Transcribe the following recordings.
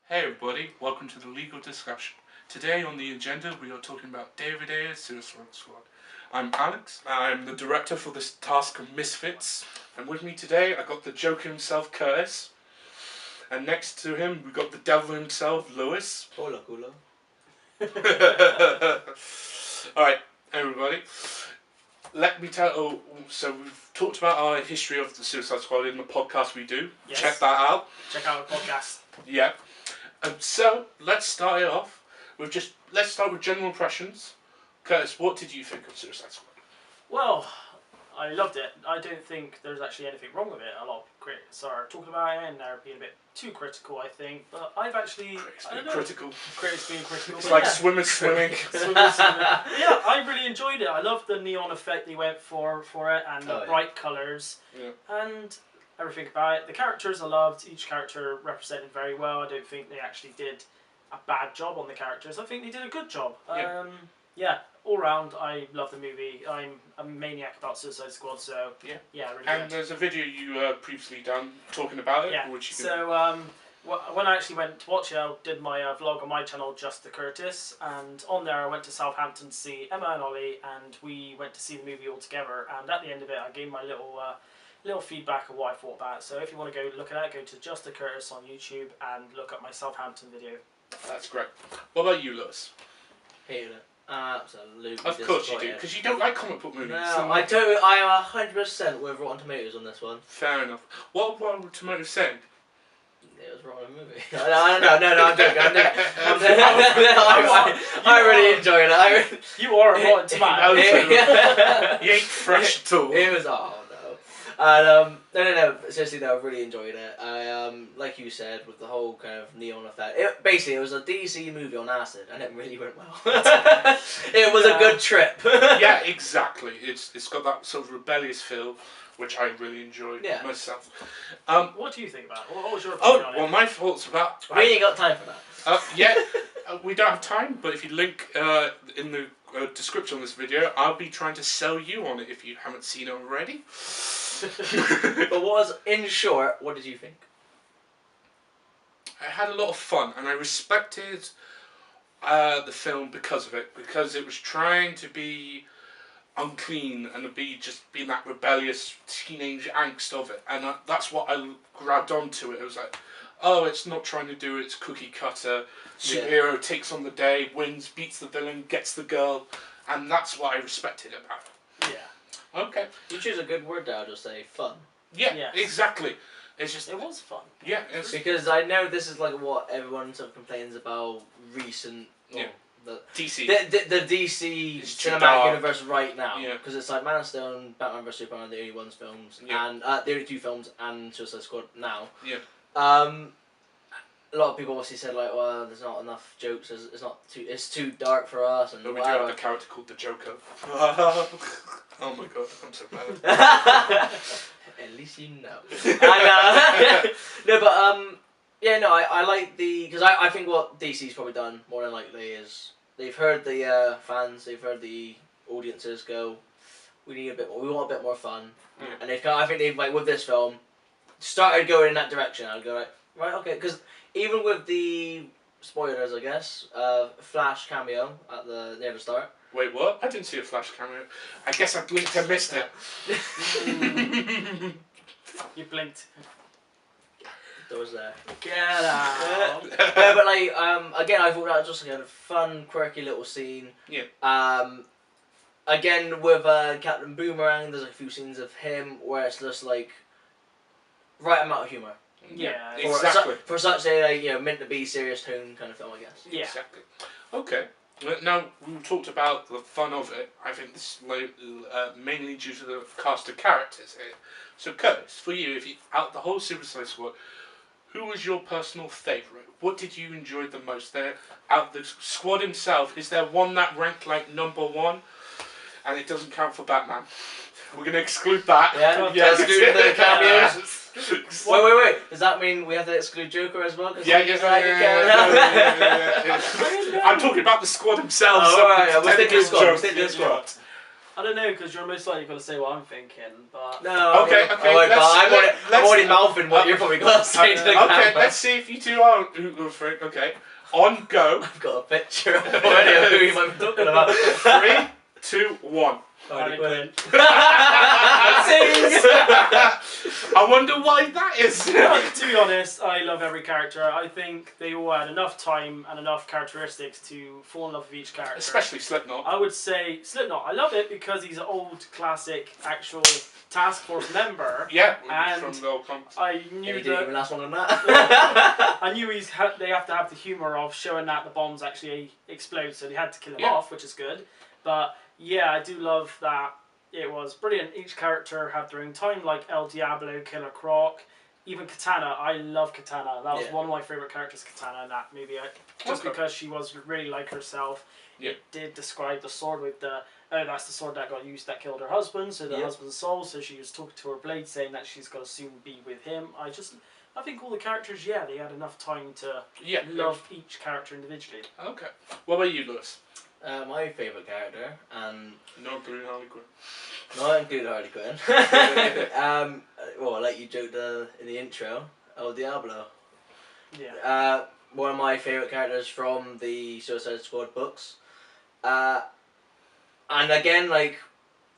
Hey everybody, welcome to the legal discussion. Today on the agenda we are talking about David Ayer's Suicide Squad. I'm Alex, I'm the director for this task of Misfits, and with me today I got the Joker himself, Curtis, and next to him we got the devil himself, Lewis. Hola, culo. Alright, everybody. Let me tell. So we've talked about our history of the Suicide Squad in the podcast we do. Yes. Check that out. Check out our podcast. Yeah. So let's start it off with let's start with general impressions. Curtis, what did you think of Suicide Squad? Well, I loved it. I don't think there's actually anything wrong with it. A lot of critics are talking about it and they're being a bit too critical, I think. But I've actually... Critical. Critics being critical. It's but like yeah. swimmers swimming. Yeah, I really enjoyed it. I love the neon effect they went for it and the bright colours. Yeah. And everything about it. The characters I loved. Each character represented very well. I don't think they actually did a bad job on the characters. I think they did a good job. Yeah, all round, I love the movie. I'm a maniac about Suicide Squad, so yeah, really And good. there's a video you previously done talking about it. Yeah, Which you so when I actually went to watch it, I did my vlog on my channel, Just the Curtis, and on there I went to Southampton to see Emma and Ollie, and we went to see the movie all together, and at the end of it I gave my little feedback of what I thought about it. So if you want to go look at that, go to Just the Curtis on YouTube and look up my Southampton video. That's great. What about you, Lewis? Hated it. Absolutely. Of course you do, because you don't like comic book movies. No, I don't. I am 100% with Rotten Tomatoes on this one. Fair enough. What Rotten Tomatoes saying? It was wrong movie. No, I'm joking. I really enjoyed it. You are a Rotten Tomato. You ain't fresh at all. It was and no. Seriously though, I really enjoyed it. I like you said, with the whole kind of neon effect. It was a DC movie on acid, and it really went well. It was a good trip. Yeah, exactly. It's got that sort of rebellious feel, which I really enjoyed myself. What do you think about it? What was your opinion on it? Well, my thoughts about... We ain't got time for that. We don't have time, but if you link in the description of this video, I'll be trying to sell you on it if you haven't seen it already. But in short, what did you think? I had a lot of fun, and I respected the film because of it, because it was trying to be unclean and being that rebellious teenage angst of it, and that's what I grabbed onto it. It was like, oh, it's not trying to do its cookie cutter superhero takes on the day, wins, beats the villain, gets the girl, and that's what I respected about it. Yeah. Okay. You choose a good word there. I'll just say fun. Yeah, exactly. It's just it was fun. Yeah, because I know this is like what everyone sort of complains about recent. The DC. The DC cinematic universe right now. Yeah. Because it's like Man of Stone, Batman vs Superman are the only ones films, and the only two films, and Suicide Squad now. Yeah. A lot of people obviously said like, well, there's not enough jokes. It's too dark for us. And but we do have a character called the Joker. Oh my god, I'm so bad. At least you know. And, no, but I like because I think what DC's probably done more than likely is they've heard the fans, they've heard the audiences go, we need a bit more, we want a bit more fun, and I think they've like with this film started going in that direction. I'd go right, okay, because even with the spoilers, I guess, Flash cameo at near the start. Wait, what? I didn't see a Flash cameo. I guess I blinked and missed it. You blinked. Doors there. Get out. But like, again, I thought that was just like a fun, quirky little scene. Yeah. Again, with Captain Boomerang, there's a few scenes of him where it's just like right amount of humour. Yeah, exactly. For such a meant to be serious tone kind of film, I guess. Yeah. Exactly. Okay. Now, we talked about the fun of it. I think this is mainly due to the cast of characters here. So, Curtis, for you, out the whole Suicide Squad, who was your personal favourite? What did you enjoy the most there? Out the squad himself, is there one that ranked like number one? And it doesn't count for Batman. We're going to exclude that. Yeah, exclude the cameos. Wait. Does that mean we have to exclude Joker as well? Yeah. I'm talking about the squad themselves. Oh, alright, we'll stick to the squad. I don't know, because you're most likely going to say what I'm thinking, but... No, Okay, I okay, won't, but let's- I'm already mouthing what you're probably going to say to the Okay, camera. let's see if you two are referring. Okay, on go. I've got a picture already of who you might be talking about. 3, 2, 1. Harley Quinn. I wonder why that is. To be honest, I love every character. I think they all had enough time and enough characteristics to fall in love with each character. Especially Slipknot. I would say Slipknot. I love it because he's an old classic actual task force member. Yeah, And from the old comics. I Yeah, knew you didn't that. even last longer than that. I knew they have to have the humour of showing that the bombs actually explode, so they had to kill him Yeah. off, which is good. But yeah, I do love that it was brilliant. Each character had their own time, like El Diablo, Killer Croc, even Katana. I love Katana. That was Yeah. one of my favourite characters, Katana, in that movie. Just Okay. because she was really like herself. Yeah. It did describe the sword with the, oh, that's the sword that got used that killed her husband, so the Yeah. husband's soul, so she was talking to her blade saying that she's going to soon be with him. I think all the characters, yeah, they had enough time to Yeah. love each character individually. Okay. What about you, Lewis? My favourite character, and No including Harley Quinn. not including Harley Quinn. Well, like you joked in the intro, El Diablo. Yeah. One of my favourite characters from the Suicide Squad books. And again, like,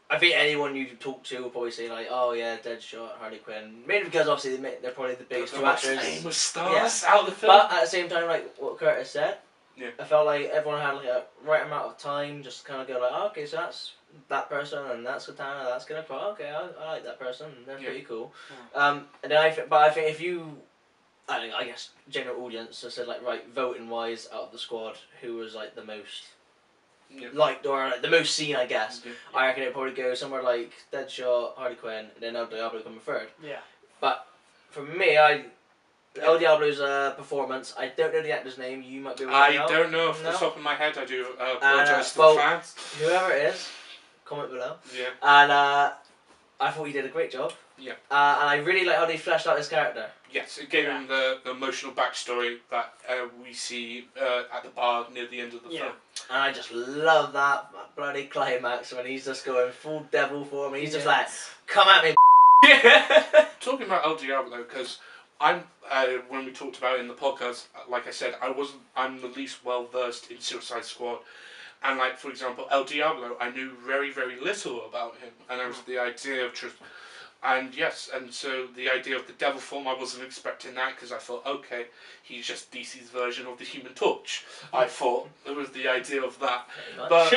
I think anyone you talk to will probably say, like, oh yeah, Deadshot, Harley Quinn. Mainly because obviously they're probably the biggest two actors. Famous stars out of the film. But at the same time, like what Curtis said, Yeah. I felt like everyone had like a right amount of time just to kind of go like, oh, okay, so that's that person and that's Katana, that's gonna put okay, I like that person, they're Yeah. pretty cool. Yeah. And then I think if you, I guess general audience just said like right voting wise out of the squad, who was like the most Yeah. liked or like, the most seen, I guess. Yeah. I reckon it'd probably go somewhere like Deadshot, Harley Quinn, and then El Diablo coming third. Yeah. For me, El Diablo's performance, I don't know the actor's name, you might be able to I know. don't know off No? the top of my head. I do apologise to well- the fans. Whoever it is, comment below. Yeah. And I thought he did a great job. Yeah. And I really like how they fleshed out his character. Yes, it gave him the emotional backstory that we see at the bar near the end of the Yeah. film. And I just love that bloody climax when he's just going full devil for me. He's just like, come at me. Talking about El Diablo, because I'm when we talked about it in the podcast, like I said, I'm the least well versed in Suicide Squad, and like for example, El Diablo, I knew very very little about him, and it was the idea of just. And yes, and so the idea of the devil form, I wasn't expecting that because I thought, okay, he's just DC's version of the Human Torch. I thought it was the idea of that, but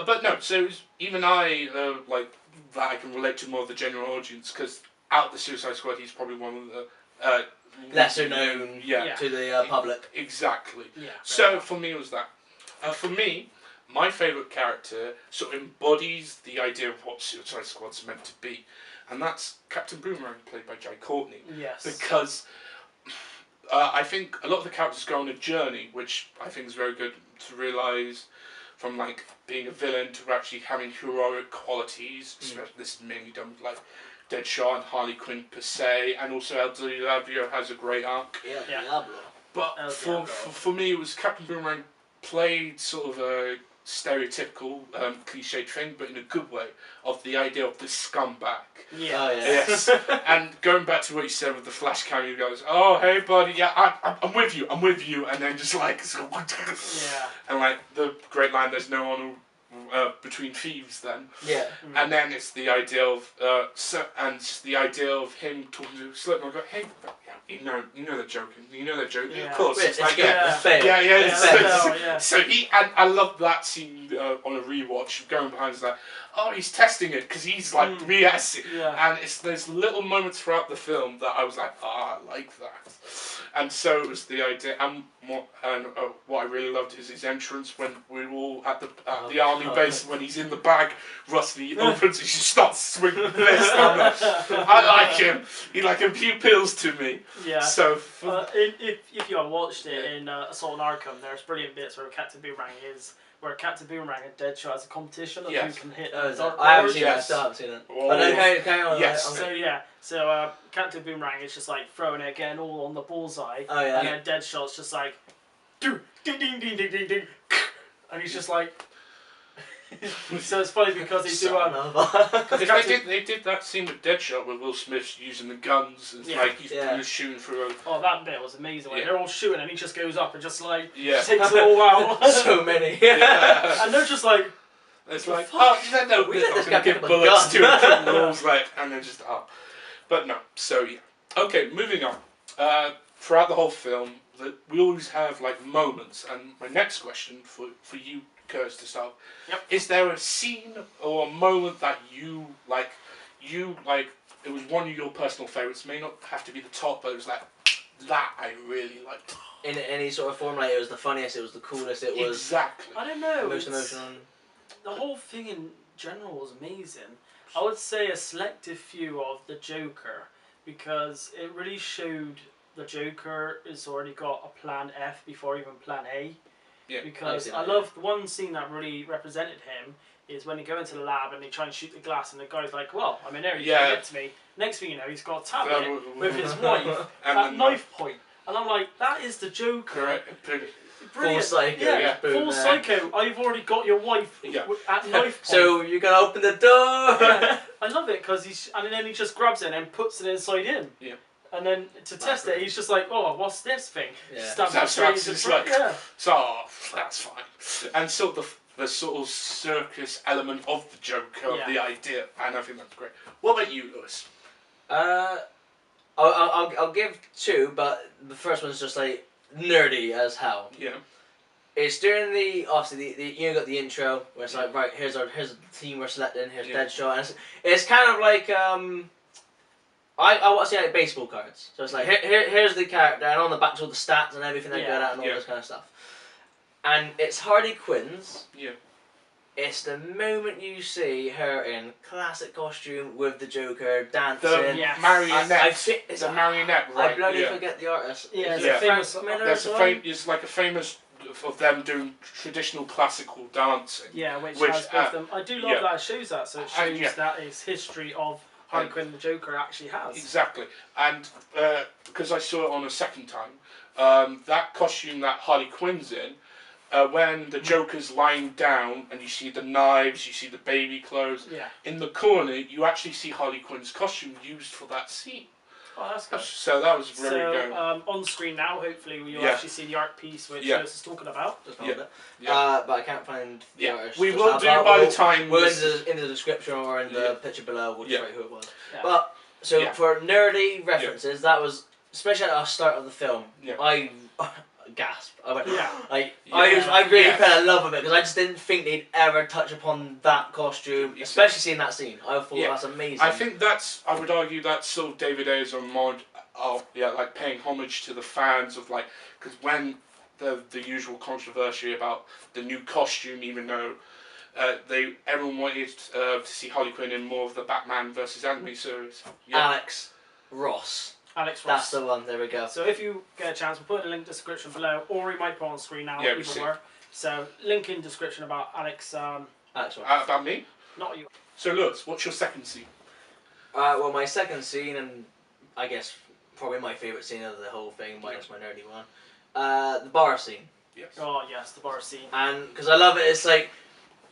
but no. So even I like that I can relate to more of the general audience because out of the Suicide Squad, he's probably one of the lesser known Yeah, to the public. exactly. Yeah. So for me, it was that. For me, my favourite character sort of embodies the idea of what Suicide Squad's meant to be, and that's Captain Boomerang, played by Jai Courtney. Yes. Because I think a lot of the characters go on a journey, which I think is very good to realise, from like being a villain to actually having heroic qualities. Especially this is mainly done with like Deadshot and Harley Quinn per se, and also El Diablo has a great arc. Yeah, Yeah. Diablo. But El for Diablo. for me, it was Captain Boomerang played sort of a stereotypical cliche thing, but in a good way, of the idea of the scumbag. Yeah. Oh, yeah. Yes, and going back to what you said with the flash camera, he goes, "Oh, hey, buddy, yeah, I'm with you, and then just like, Yeah. and like the great line, "There's no honor between thieves." Then, Yeah. and then it's the idea of the idea of him talking to Slipknot, go, "Hey, you know they're joking, Yeah. of course." It's like, yeah. yeah. Fail. yeah. Yeah, So, no, yeah. so I love that scene on a rewatch, going behind, it's like, oh, he's testing it because he's like BS. Yeah. And there's little moments throughout the film that I was like, I like that. And so it was the idea, and what I really loved is his entrance when we were all at the army base, when he's in the bag, Rusty opens, he just starts swinging the fist. I'm like, I like him. He like appeals to me. Yeah. So If you have watched it in Assault on Arkham, there's brilliant bits where Captain Boomerang and Deadshot has a competition of Yes. who can hit Oh, is dark that, I haven't powers. seen that. I Yes. still haven't seen it. Oh. But no, carry on. Yes. So Captain Boomerang is just like throwing it again all on the bullseye, Oh yeah. and then Deadshot's just like, ding ding ding ding ding ding, and he's just like, So it's funny because they do Son of a- They did that scene with Deadshot where Will Smith's using the guns. It's like he's shooting through a... Oh, that bit was amazing. Like, they're all shooting and he just goes up and just like takes them all out. So many. And they're just like... It's like, fuck? no, We we're let not this going guy to give pick up a bullets gun. to criminals, like, and then just, But no, so yeah. Okay, moving on. Throughout the whole film, we always have, like, moments, and my next question for you, Curtis, to start, is there a scene or a moment that you, it was one of your personal favourites, may not have to be the top, but it was like, that I really liked. In any sort of form, like it was the funniest, it was the coolest, it was Exactly. I don't know. most emotional. The whole thing in general was amazing. I would say a selective few of the Joker, because it really showed the Joker has already got a plan F before even plan A. Yeah. Because I love the one scene that really represented him is when he go into the lab and they try and shoot the glass and the guy's like, well, I'm in there, you can't get to me. Next thing you know, he's got a tablet with his wife at knife point. And I'm like, that is the Joker. Correct. Brilliant. Full Psycho. Yeah, full Psycho. I've already got your wife at knife point. So you're gonna open the door. Yeah. I love it because then he just grabs it and puts it inside him. Yeah. And then to test it, he's just like, oh, what's this thing? Yeah. Stabs That's it straight into the like, front. so that's fine. And sort of the sort of circus element of the Joker, of the idea, and I think that's great. What about you, Lewis? I'll give two, but the first one's just like nerdy as hell. Yeah. It's during obviously you got the intro where it's like, right, here's the team we're selecting, here's Deadshot, and it's kind of like I want to say like baseball cards. So it's like here's the character, and on the back's all the stats and everything they got at and all this kind of stuff. And it's Harley Quinn's. Yeah. It's the moment you see her in classic costume with the Joker dancing. The marionette. It's a marionette, right? I bloody forget the artist. Yeah, Is it's it famous. Frank Miller There's as well? it's like a famous of them doing traditional classical dancing. Yeah, which has both of them. I do love that it shows that, so it shows that it's history of Harley Quinn and the Joker actually has. Exactly, and because I saw it on a second time, that costume that Harley Quinn's in, when the Joker's lying down and you see the knives, you see the baby clothes, in the corner you actually see Harley Quinn's costume used for that scene. Oh, that's good. So that was very good. On screen now, hopefully you'll actually see the art piece which Lewis is talking about. Just found it. But I can't find the artist. We will do by the time. We'll in the description or in the picture below. We'll just write who it was. Yeah. But for nerdy references, that was especially at the start of the film. I gasped. I went. I really fell in love with it because I just didn't think they'd ever touch upon that costume, especially seeing that scene. I thought that's amazing. I think I would argue that's sort of David Ayer's homage of like paying homage to the fans of like, because when the usual controversy about the new costume, even though everyone wanted to see Harley Quinn in more of the Batman versus anime series. Alex Ross. Alex That's Ross. the one. There we go. So if you get a chance, we'll put a link in the description below, or we might put on screen now. Yeah, either or. So link in description about Alex. Alex Ross. About me. Not you. So Lewis, what's your second scene? Well, my second scene, and I guess probably my favourite scene of the whole thing, minus my nerdy one, the bar scene. Yes. Oh yes, the bar scene. And because I love it,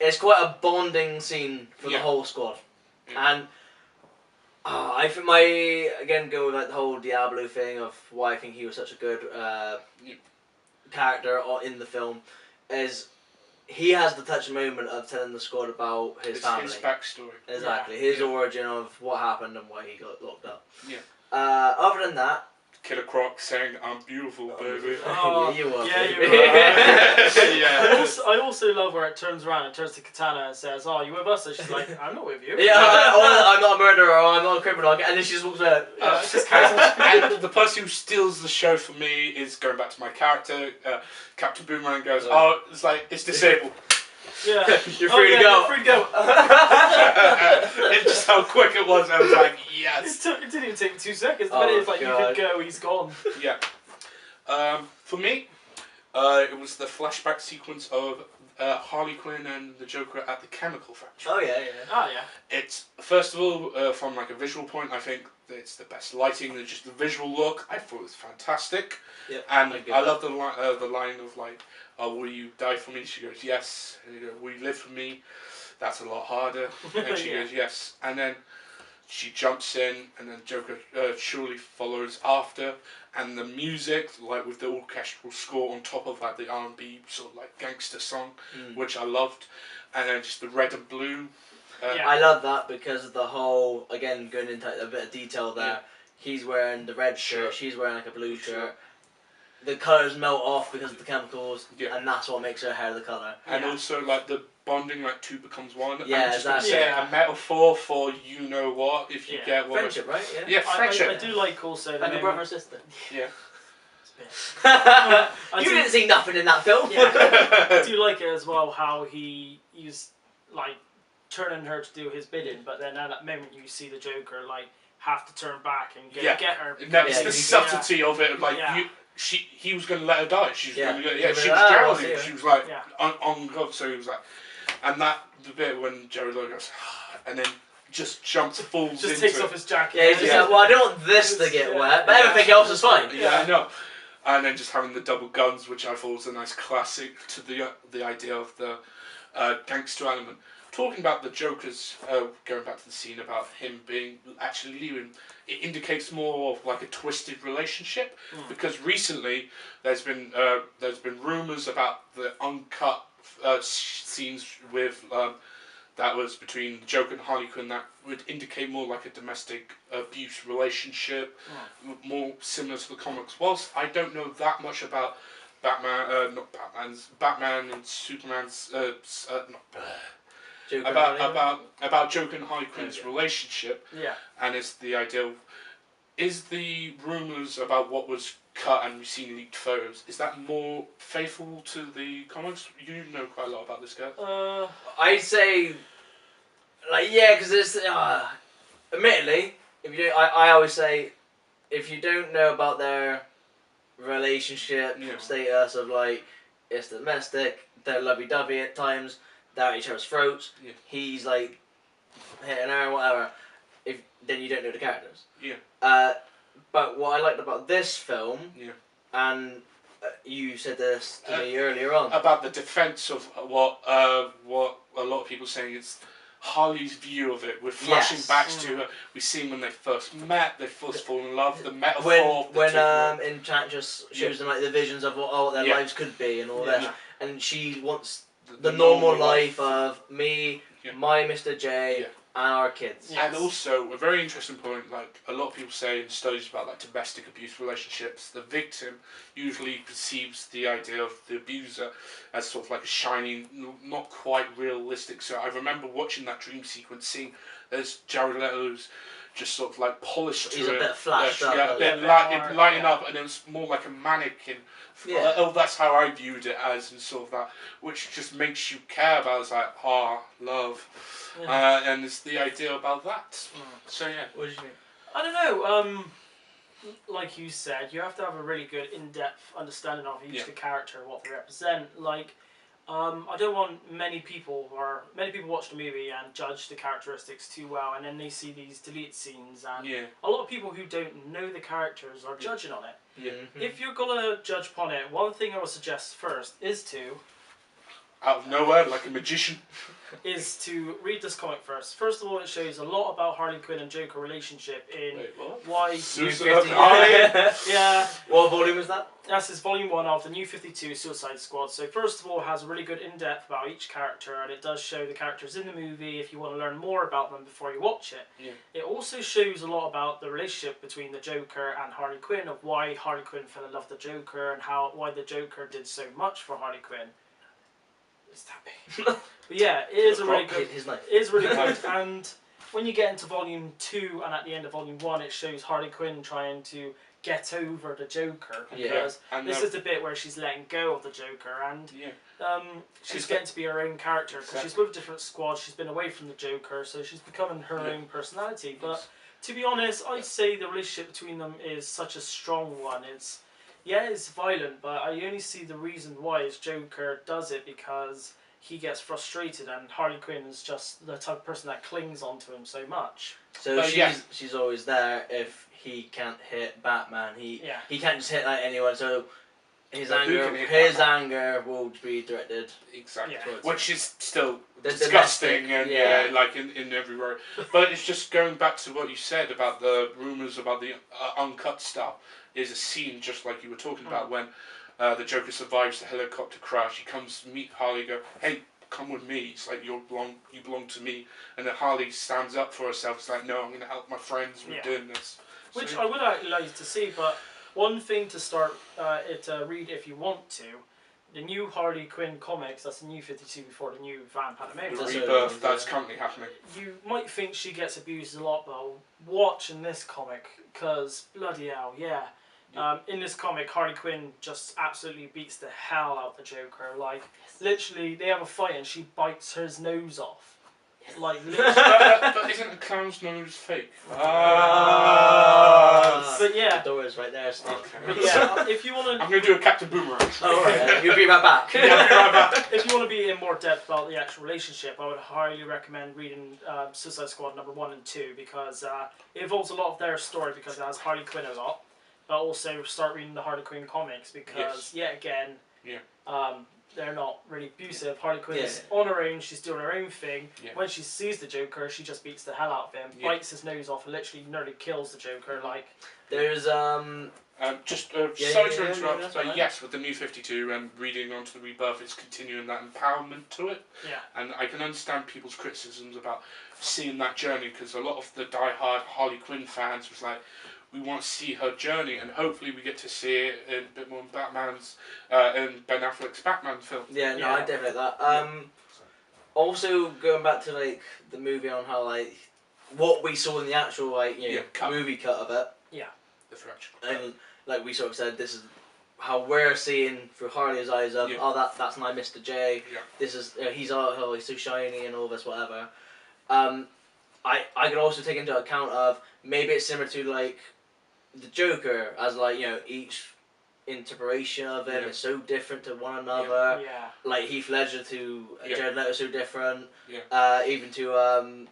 it's quite a bonding scene for the whole squad, and. I think go with like the whole Diablo thing of why I think he was such a good character in the film is he has the touching moment of telling the squad about his family. His backstory. Exactly, his origin of what happened and why he got locked up. Yeah. Other than that, Killer Croc saying, "I'm beautiful, baby." Oh, you are. Yeah, baby. you are. Yeah. I also love where it turns around and turns to Katana and says, "Oh, you with us?" And she's like, "I'm not with you." Yeah, I'm not a murderer or I'm not a criminal, and then she just walks away. It's just casual. And the person who steals the show for me is going back to my character. Captain Boomerang goes, "Oh, it's disabled." Yeah. You're free to go. You're free to go. It's just how quick it was. I was like, yes. It didn't even take 2 seconds. The minute it's like, you could go, he's gone. Yeah. For me, it was the flashback sequence of Harley Quinn and the Joker at the chemical factory. Oh yeah. Oh yeah. It's first of all, from like a visual point, I think it's the best lighting. Just the visual look, I thought it was fantastic. Yep, And I love the line of like, "Oh, will you die for me?" She goes, "Yes." And you go, "Will you live for me?" that's a lot harder. And she Yeah. goes, yes. And then she jumps in, and then Joker surely follows after. And the music, like with the orchestral score on top of like the R&B sort of like gangster song, which I loved. And then just the red and blue. Yeah. I love that because of the whole, again, going into a bit of detail there. Yeah. He's wearing the red shirt, Shirt. she's wearing like a blue Shirt. shirt. The colours melt off because of the chemicals, Yeah. and that's what makes her hair the colour. And Yeah. also like the bonding, like two becomes one. Yeah, I'm just gonna exactly. say Yeah. a metaphor for you know what, if you Yeah. get what. Friendship, right? Yeah. Yeah, friendship. I do like also the Like a moment- brother and sister. Yeah. I You do- didn't see nothing in that film. Yeah. I do like it as well how he's like turning her to do his bidding, but then at that moment you see the Joker like have to turn back and Yeah. get her. And that's Yeah, the you- subtlety of it. Like Yeah. he was going to let her die. She was Yeah. going to Yeah, she but, was I'll drowning. see her. She was like Yeah. on God. So he was like, and that the bit when Jared Leto goes, and then just jumps, falls Just into takes it. off his jacket. Yeah, he's just Yeah. like, well, I don't want this to get Yeah. wet, but Yeah. everything else is fine. Yeah, I know. And then just having the double guns, which I thought was a nice classic to the idea of the gangster element. Talking about the Joker's, going back to the scene about him being actually leaving, it indicates more of like a twisted relationship. Because recently there's been rumours about the uncut scenes with that was between Joker and Harley Quinn that would indicate more like a domestic abuse relationship, more similar to the comics. Whilst I don't know that much about Batman and Superman's, Joker and Harley Quinn. about Joker and Harley Quinn's Okay. relationship, Yeah. and it's the idea of, is the rumours about what was cut and we've seen leaked photos, is that more faithful to the comics? You know quite a lot about this guy. I'd say, like, yeah, because it's, admittedly, if you don't, I always say, if you don't know about their relationship Yeah. status of like, it's domestic, they're lovey-dovey at times, they're at each other's throats, Yeah. he's like hitting her or whatever, then you don't know the characters. Yeah. But what I liked about this film, Yeah. and you said this to me earlier on, About the defence of what a lot of people are saying is Harley's view of it. We're flashing Yes. back to her. We see them when they first met, they first fall in love, the metaphor when of the two. Enchantress shows Yeah. them like the visions of what their Yeah. lives could be and all Yeah. this, and she wants the normal life of me, Yeah. my Mr. J, Yeah. and our kids. Yeah. And also, a very interesting point, like a lot of people say in studies about like domestic abuse relationships, the victim usually perceives the idea of the abuser as sort of like a shiny, not quite realistic. So I remember watching that dream sequence, seeing there's Jared Leto's just sort of like polished He's to a it. bit flashed up, Yeah, a bit more, lighting yeah. up, and it was more like a mannequin. Yeah. Oh, that's how I viewed it as, and sort of that, which just makes you care about. It's like, love. Yeah. And it's the idea about that. Mm. So yeah. What do you mean? I don't know. Like you said, you have to have a really good in-depth understanding of each Yeah. the character, what they represent. Like, I don't want many people watch the movie and judge the characteristics too well, and then they see these deleted scenes, and Yeah. a lot of people who don't know the characters are judging on it. Yeah. Mhm. If you're gonna judge upon it, one thing I would suggest first is to Out of nowhere, like a magician. read this comic first. First of all, it shows a lot about Harley Quinn and Joker relationship in Wait, what? why. Suicide 50. Harley. Yeah, What volume is that? that's his volume 1 of the New 52 Suicide Squad. So first of all, it has a really good in-depth about each character, and it does show the characters in the movie if you want to learn more about them before you watch it. Yeah. It also shows a lot about the relationship between the Joker and Harley Quinn, of why Harley Quinn fell in love with the Joker, and why the Joker did so much for Harley Quinn. Is that big? But yeah, it is a really good. His knife. It is really good, and when you get into volume 2 and at the end of volume 1, it shows Harley Quinn trying to get over the Joker, because And this is the bit where she's letting go of the Joker, and yeah. she's Is getting to be her own character, because she's Exactly. with a different squad, she's been away from the Joker, so she's becoming her Yeah. own personality. But to be honest, I'd say the relationship between them is such a strong one. It's violent, but I only see the reason why is Joker does it because he gets frustrated, and Harley Quinn is just the type of person that clings onto him so much. So But yeah. she's always there if he can't hit Batman. He Yeah. can't just hit like anyone. So his But who anger, can hit his Batman? anger will be directed. Exactly. Yeah. Which is still The disgusting domestic, and yeah. like in every way. But it's just going back to what you said about the rumours about the uncut stuff. Is a scene just like you were talking about when the Joker survives the helicopter crash. He comes to meet Harley. Go, hey, come with me. It's like you belong to me. And then Harley stands up for herself. It's like, no, I'm going to help my friends with doing this. Which So, I would actually like to see, but one thing to start read if you want to, the new Harley Quinn comics, that's the new 52 before the new Van the Panamera. That's rebirth so- that's currently happening. You might think she gets abused a lot, but watch in this comic, because bloody hell, yeah. In this comic, Harley Quinn just absolutely beats the hell out of the Joker. Like, literally, they have a fight and she bites his nose off. Like, literally. But isn't a clown's nose fake? But yeah. The door is right there. Steve. But yeah, if you want I'm to... going to do a Captain Boomerang. Oh, right. You'll be right back. Yeah, I'll be right back. If you want to be in more depth about the actual relationship, I would highly recommend reading Suicide Squad number 1 and 2 because it involves a lot of their story because it has Harley Quinn a lot, but also start reading the Harley Quinn comics because yet again, they're not really abusive. Harley Quinn is on her own, she's doing her own thing. Yeah. When she sees the Joker, she just beats the hell out of him, bites his nose off, and literally nearly kills the Joker. Like, There's sorry to interrupt, that's but fine. yes, with the new 52 and reading onto the rebirth, it's continuing that empowerment to it. yeah. And I can understand people's criticisms about seeing that journey because a lot of the die-hard Harley Quinn fans was like, we want to see her journey, and hopefully we get to see it in a bit more in Batman's, in Ben Affleck's Batman film. Yeah, no, Yeah. I definitely like that. Also, going back to like the movie on how like what we saw in the actual like cut. movie cut of it, The theatrical. and like we sort of said, this is how we're seeing through Harley's eyes of that's my Mr. J. Yeah. This is he's so shiny and all this whatever. I could also take into account of maybe it's similar to like the Joker as like each interpretation of him is so different to one another. Yeah. Like Heath Ledger to Jared Leto so different. Yeah. Even to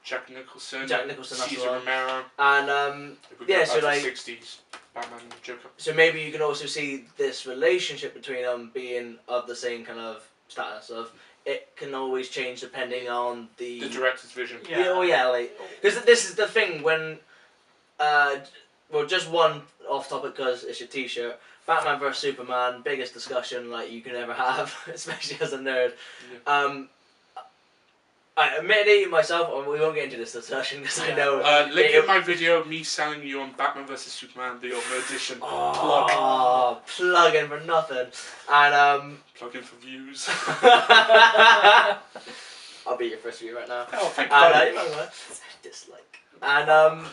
Jack Nicholson. Jack Nicholson, that's Cesar the one. Romero. and If we yeah, go so back to like- the 60s, Batman and Joker. so maybe you can also see this relationship between them being of the same kind of status of it can always change depending on the director's vision. like because this is the thing when well, just one off topic because it's your T-shirt. Batman vs Superman, biggest discussion like you can ever have, especially as a nerd. I admittedly myself, we won't get into this discussion because I know. Link in my video of me selling you on Batman vs Superman, the Ultimate Edition. Oh, plugging for nothing, and Plug in for views. I'll be your first view right now. Oh, thank And you. dislike. And no.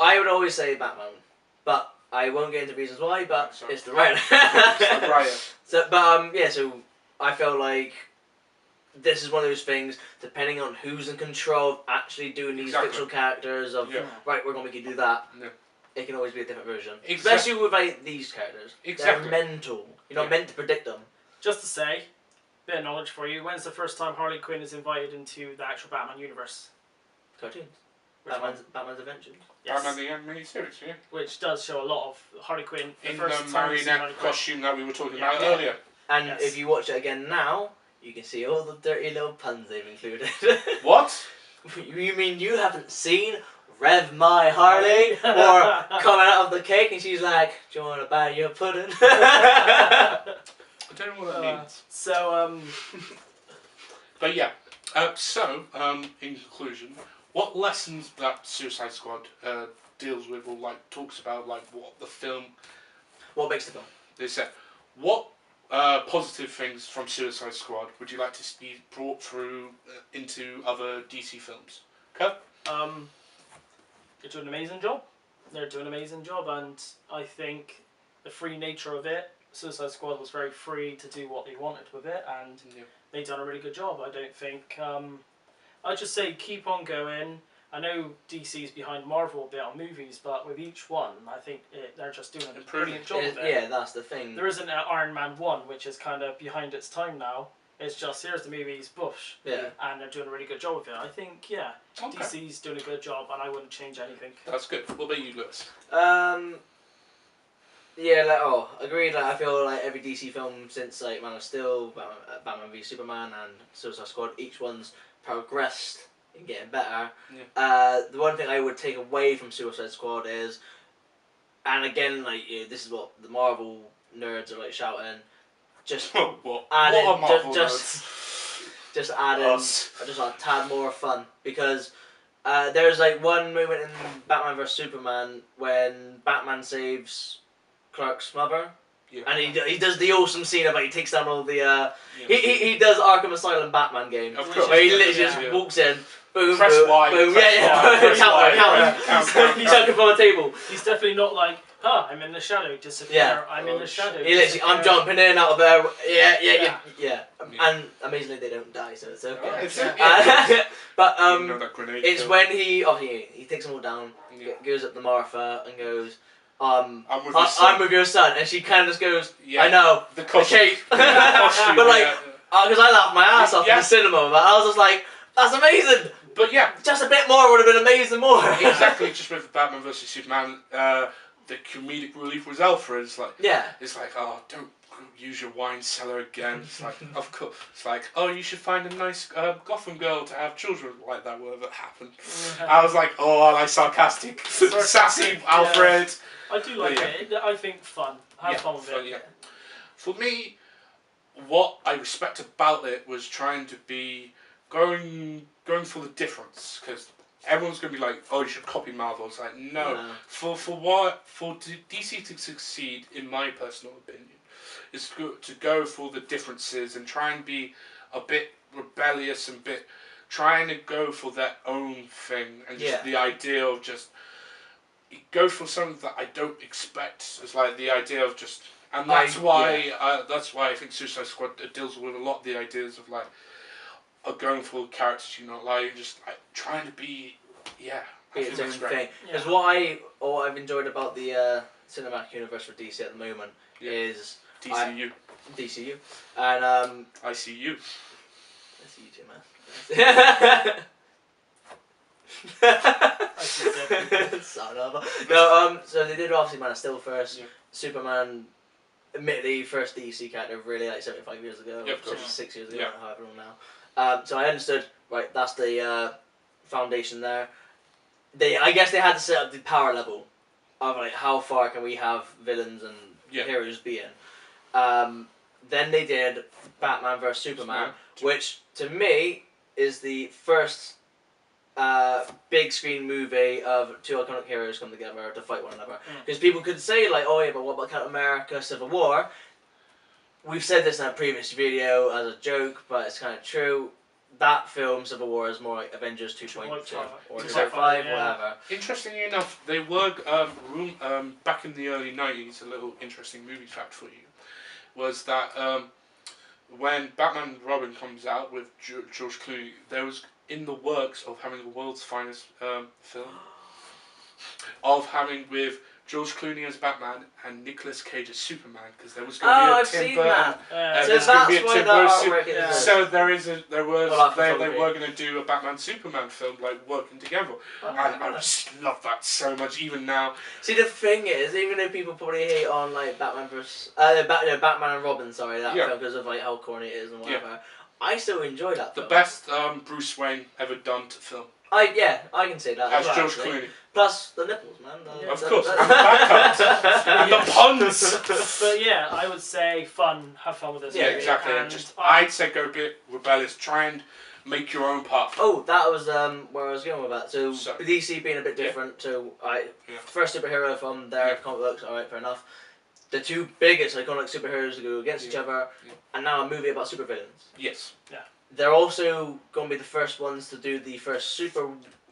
I would always say Batman, but I won't get into reasons why. But Sorry. it's the right. Riot. So, but yeah. So I felt like this is one of those things. Depending on who's in control of actually doing these Exactly. fictional characters, of Yeah. right, we're gonna make you do that. Yeah. It can always be a different version, Exactly. especially with like these characters. Exactly. They're mental. You're not Yeah. meant to predict them. Just to say, bit of knowledge for you. When's the first time Harley Quinn is invited into the actual Batman universe? Cartoons. Which one? Batman's Adventures. Yes. Batman the animated series, yeah. Which does show a lot of Harley Quinn. In the first time we see Harley marionette Quinn. costume that we were talking Yeah. about earlier. And Yes. if you watch it again now, you can see all the dirty little puns they've included. What? You mean you haven't seen Rev My Harley? Or coming out of the cake and she's like, do you want to buy your pudding? I don't know what that means. So, But yeah. In conclusion, what lessons that Suicide Squad deals with or like talks about, like what the film What makes the film? they said, what positive things from Suicide Squad would you like to see brought through into other DC films? Okay. they're doing an amazing job. They're doing an amazing job, and I think the free nature of it, Suicide Squad was very free to do what they wanted with it, and they've done a really good job. I don't think. I'd just say keep on going. I know DC's behind Marvel a bit on movies, but with each one, I think they're just doing a brilliant job of it. Yeah, that's the thing. There isn't an Iron Man 1, which is kind of behind its time now. It's just, here's the movies, bush. Yeah. And they're doing a really good job with it. I think, Okay. DC's doing a good job, and I wouldn't change anything. That's good. What about you, Lewis? Yeah, like agreed. Like I feel like every DC film since like Man of Steel, Batman v Superman, and Suicide Squad, each one's progressed in getting better. Yeah. The one thing I would take away from Suicide Squad is, and again, like this is what the Marvel nerds are like shouting, just what? add What in, are Marvel just add in Us. just a tad more fun because. There's like one moment in Batman vs Superman when Batman saves Clark's mother, Yeah. and he does the awesome scene about he takes down all the he does Arkham Asylum Batman game Of course. where he literally Yeah. just walks in, boom, Press boom, Y, boom, press Y, press Y, counter. He's jumping from a table. He's definitely not like, I'm in the shadow, disappear. Yeah. I'm in the shadow. He literally, I'm disappear." jumping in out of there. Yeah. Yeah. And amazingly they don't die, so it's okay. It's Yeah. But you know that grenade it's kill. when he takes them all down, Yeah. goes up to Martha and goes, I'm with your son. I'm with your son, and she kind of just goes, Yeah. I know, The costume. okay. Costume, But like, yeah. because I laughed my ass off in Yeah. the cinema, but I was just like, that's amazing. But yeah, Just a bit more would have been amazing more. exactly. Just with Batman vs Superman, the comedic relief was Alfred's like. Yeah. It's like, oh, don't use your wine cellar again. It's like, of course. It's like, oh, you should find a nice Gotham girl to have children like that. Whatever happened. I was like, oh, I like sarcastic, sassy Alfred. I do like Yeah. it. I think fun. Have fun with fun, it. yeah. For me, what I respect about it was trying to be going for the difference, because everyone's gonna be like, oh, you should copy Marvel. It's like, no. For DC to succeed, in my personal opinion, is to go for the differences and try and be a bit rebellious and trying to go for their own thing, and just the idea of just go for something that I don't expect. It's like the idea of just, and that's why I think Suicide Squad deals with a lot of the ideas of like going for characters you not like, just like, trying to be Be its own thing. Yeah. Because what I've enjoyed about the cinematic universe for DC at the moment is DCU. DCU, and I see you. I see you too, man. Son of a... No, so they did obviously Man of Steel first. Yeah. Superman, admittedly, first DC character really like 75 years ago, Yeah, of course. 76 years ago, Yeah. however long now. So I understood, right, that's the foundation there. I guess they had to set up the power level of like how far can we have villains and heroes be in. Then they did Batman vs Superman, which to me is the first big screen movie of two iconic heroes come together to fight one another. Because people could say like, oh yeah, but what about Captain America, Civil War? We've said this in a previous video as a joke, but it's kind of true. That film, Civil War, is more like Avengers 2.2 or 2.5, whatever. Interestingly enough, they were back in the early 90s. A little interesting movie fact for you was that when Batman and Robin comes out with George Clooney, there was in the works of having the world's finest film, of having with George Clooney as Batman and Nicolas Cage as Superman, because there was going to be a I've Tim seen Burton. that. So there's that's gonna be a why Tim that Burton artwork is... So they were going to do a Batman Superman film, like working together, and I just love that so much. Even now, See, the thing is, even though people probably hate on like Batman and Robin, sorry, that film because of like how corny it is and whatever, I still enjoy that the film. best Bruce Wayne ever done to film I can say that as well, George actually. Clooney, Plus the nipples, man. of course, and the backups, and the puns. But yeah, I would say fun. Have fun with this. Yeah, movie. exactly. And And just I'd say go a bit rebellious. Try and make your own path. Oh, that was where I was going with that. So, So- DC being a bit different. So first superhero from their comic books. All right, fair enough. The two biggest iconic superheroes to go against each other, and now a movie about supervillains. Yes. They're also going to be the first ones to do the first super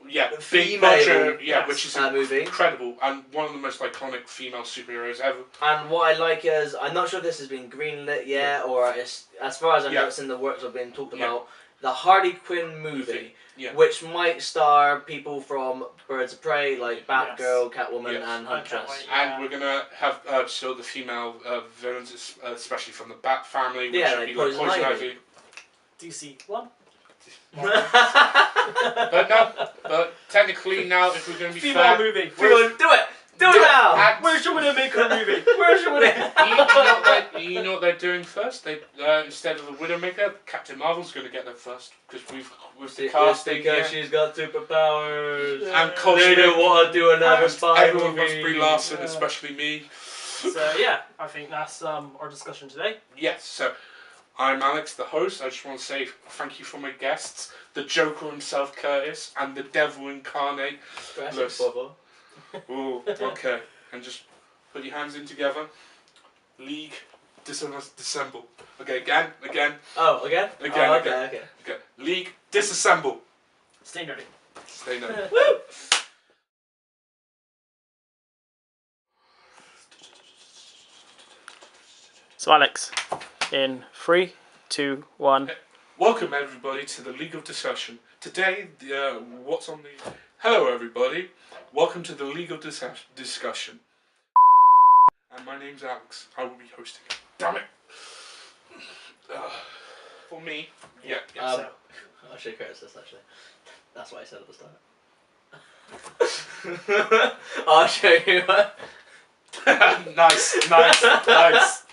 Yeah, big female budget, yes, which is movie. incredible and one of the most iconic female superheroes ever. And what I like is, I'm not sure if this has been greenlit yet, or it's, as far as I know, it's in the works of being talked about. The Harley Quinn movie, which might star people from Birds of Prey, like Batgirl, Catwoman, and Huntress. And we're gonna have show the female villains, especially from the Bat family, which would like be like Poison Ivy. DC 1. But technically now, if we're gonna be Female fair, movie. Do it! Do it now! And- Where's your Widowmaker movie? Where's your Widowmaker? you know what they're doing first? They instead of the Widowmaker, Captain Marvel's going to get there first because with the casting. because she's got superpowers. And They cosmic. don't want to do another And spy everyone movie. loves Brie Larson, Yeah. especially me. So yeah, I think that's our discussion today. Yes, so I'm Alex, the host. I just want to say thank you for my guests, the Joker himself, Curtis, and the Devil incarnate. Gracias, Bobo. Ooh, okay. And just put your hands in together. League, disassemble. Okay, again. Oh, again? Again, Oh, again. okay. Okay. League, disassemble. Stay nerdy. Stay nerdy. Woo! So Alex, in 3, 2, 1. Welcome everybody to the League of Discussion. Today, what's on the... Hello everybody. Welcome to the League of Discussion. And my name's Alex. I will be hosting it. Damn it. For me. Yeah. Um, So, I'll show Curtis this actually. That's what I said at the start. I'll show you. Nice.